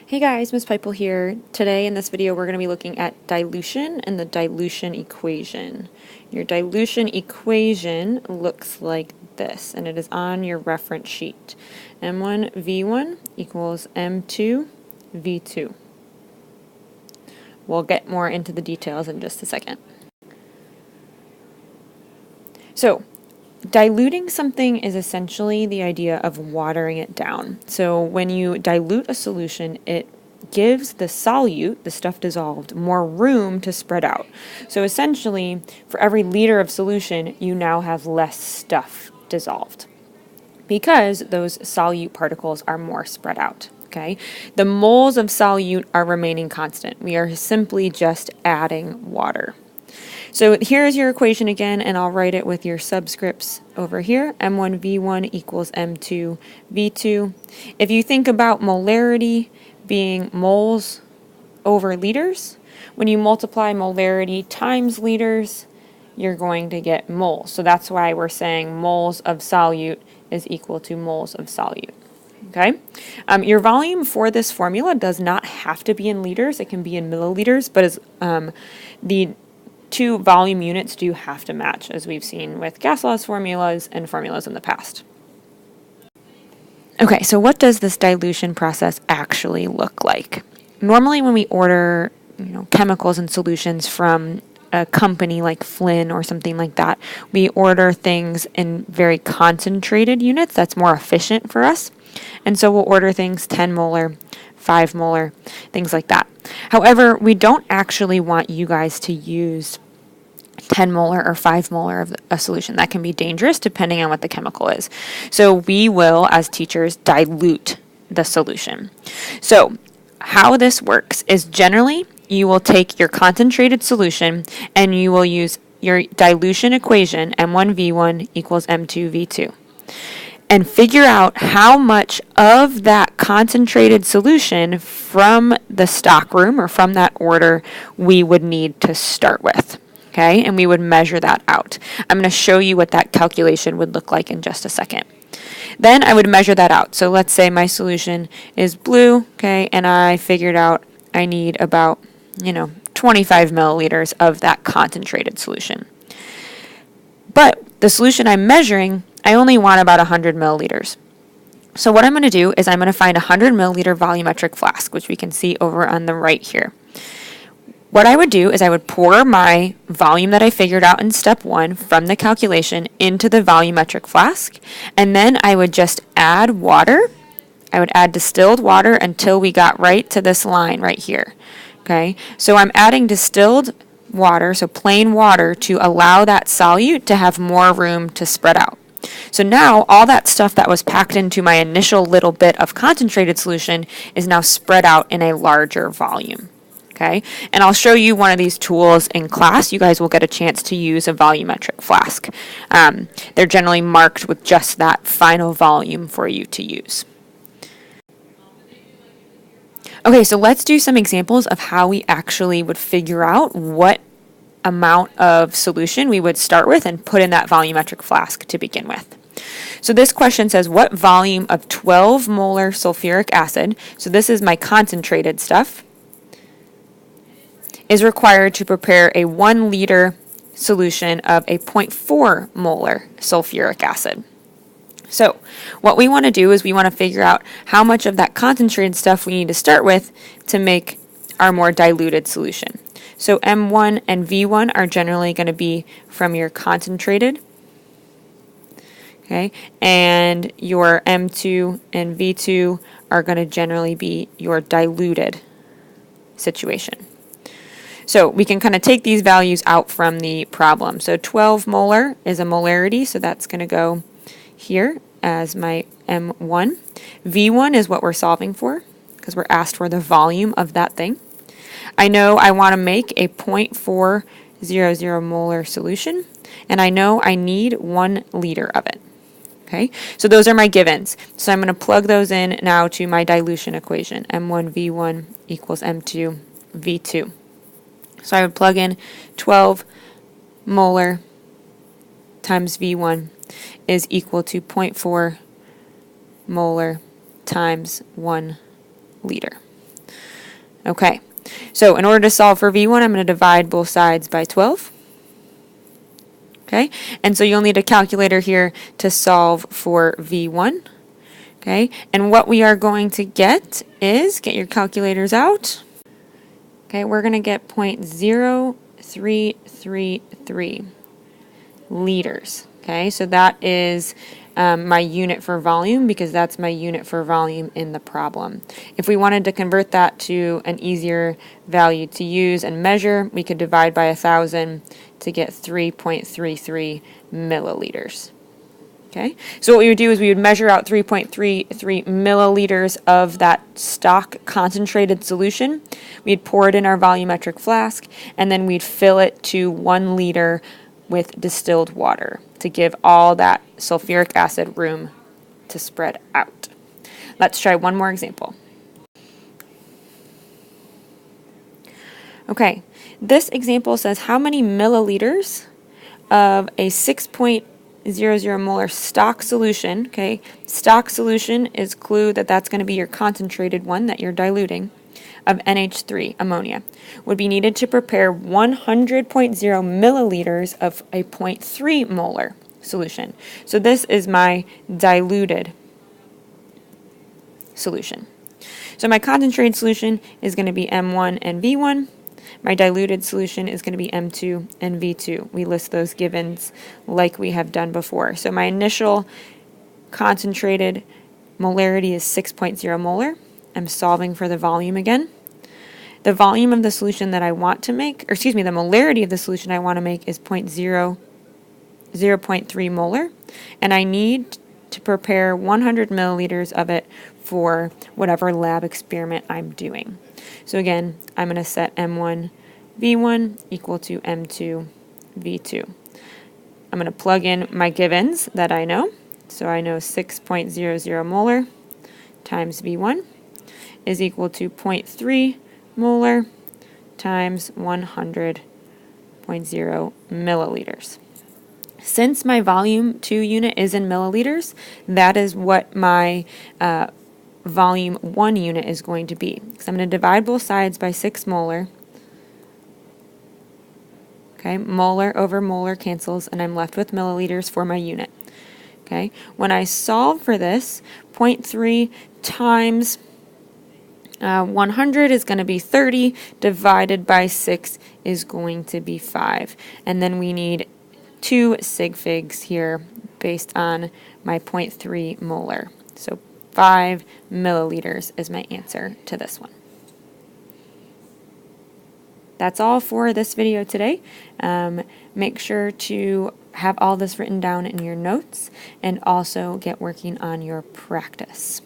Hey guys, Miss Pipel here. Today in this video we're going to be looking at dilution and the dilution equation. Your dilution equation looks like this, and it is on your reference sheet. M1V1 equals M2V2. We'll get more into the details in just a second. So, diluting something is essentially the idea of watering it down. So when you dilute a solution, it gives the solute, the stuff dissolved, more room to spread out. So essentially, for every liter of solution, you now have less stuff dissolved because those solute particles are more spread out. Okay, the moles of solute are remaining constant. We are simply just adding water. So here's your equation again, and I'll write it with your subscripts over here. M1V1 equals M2V2. If you think about molarity being moles over liters, when you multiply molarity times liters, you're going to get moles. So that's why we're saying moles of solute is equal to moles of solute. Okay, your volume for this formula does not have to be in liters. It can be in milliliters, but as the two volume units do have to match, as we've seen with gas laws formulas and formulas in the past. Okay, so what does this dilution process actually look like? Normally when we order, chemicals and solutions from a company like Flynn or something like that, we order things in very concentrated units. That's more efficient for us. And so we'll order things 10 molar, 5 molar, things like that. However, we don't actually want you guys to use 10 molar or 5 molar of a solution. That can be dangerous depending on what the chemical is. So we will, as teachers, dilute the solution. So how this works is generally you will take your concentrated solution and you will use your dilution equation, M1V1 equals M2V2. And figure out how much of that concentrated solution from the stockroom or from that order we would need to start with. Okay, and we would measure that out. I'm going to show you what that calculation would look like in just a second. Then I would measure that out. So let's say my solution is blue, okay, and I figured out I need about, 25 milliliters of that concentrated solution. But the solution I'm measuring, I only want about 100 milliliters. So what I'm going to do is I'm going to find a 100 milliliter volumetric flask, which we can see over on the right here. What I would do is I would pour my volume that I figured out in step 1 from the calculation into the volumetric flask, and then I would just add water. I would add distilled water until we got right to this line right here. Okay, so I'm adding distilled water, so plain water, to allow that solute to have more room to spread out. So now all that stuff that was packed into my initial little bit of concentrated solution is now spread out in a larger volume. Okay, and I'll show you one of these tools in class. You guys will get a chance to use a volumetric flask. They're generally marked with just that final volume for you to use. Okay, so let's do some examples of how we actually would figure out what amount of solution we would start with and put in that volumetric flask to begin with. So this question says, what volume of 12 molar sulfuric acid, so this is my concentrated stuff, is required to prepare a 1 liter solution of a 0.4 molar sulfuric acid. So what we want to do is we want to figure out how much of that concentrated stuff we need to start with to make our more diluted solution. So M1 and V1 are generally going to be from your concentrated, okay, and your M2 and V2 are going to generally be your diluted situation. So we can kind of take these values out from the problem. So 12 molar is a molarity, so that's going to go here as my M1. V1 is what we're solving for because we're asked for the volume of that thing. I know I want to make a 0.400 molar solution, and I know I need 1 liter of it. Okay, so those are my givens. So I'm going to plug those in now to my dilution equation. M1V1 equals M2V2. So I would plug in 12 molar times V1 is equal to 0.4 molar times 1 liter. Okay, so in order to solve for V1, I'm going to divide both sides by 12. Okay, and so you'll need a calculator here to solve for V1. Okay, and what we are going to get is, get your calculators out. Okay, we're going to get 0.0333 liters. Okay, so that is my unit for volume, because that's my unit for volume in the problem. If we wanted to convert that to an easier value to use and measure, we could divide by 1,000 to get 3.33 milliliters. Okay, so what we would do is we would measure out 3.33 milliliters of that stock concentrated solution. We'd pour it in our volumetric flask, and then we'd fill it to 1 liter with distilled water to give all that sulfuric acid room to spread out. Let's try one more example. Okay, this example says how many milliliters of a 6.00 molar stock solution, okay, stock solution is clue that that's going to be your concentrated one that you're diluting, of NH3 ammonia, would be needed to prepare 100.0 milliliters of a 0.3 molar solution. So this is my diluted solution. So my concentrated solution is going to be M1 and V1. My diluted solution is going to be M2 and V2. We list those givens like we have done before. So my initial concentrated molarity is 6.0 molar. I'm solving for the volume again. The volume of the solution that I want to make, or excuse me, the molarity of the solution I want to make is 0.3 molar, and I need to prepare 100 milliliters of it for whatever lab experiment I'm doing. So again, I'm going to set M1 V1 equal to M2 V2. I'm going to plug in my givens that I know. So I know 6.00 molar times V1 is equal to 0.3 molar times 100.0 milliliters. Since my volume 2 unit is in milliliters, that is what my volume 1 unit is going to be. So I'm going to divide both sides by 6 molar. Okay, molar over molar cancels, and I'm left with milliliters for my unit. Okay, when I solve for this, 0.3 times 100 is going to be 30, divided by 6 is going to be 5. And then we need 2 sig figs here based on my 0.3 molar. So 5 milliliters is my answer to this one. That's all for this video today. Make sure to have all this written down in your notes and also get working on your practice.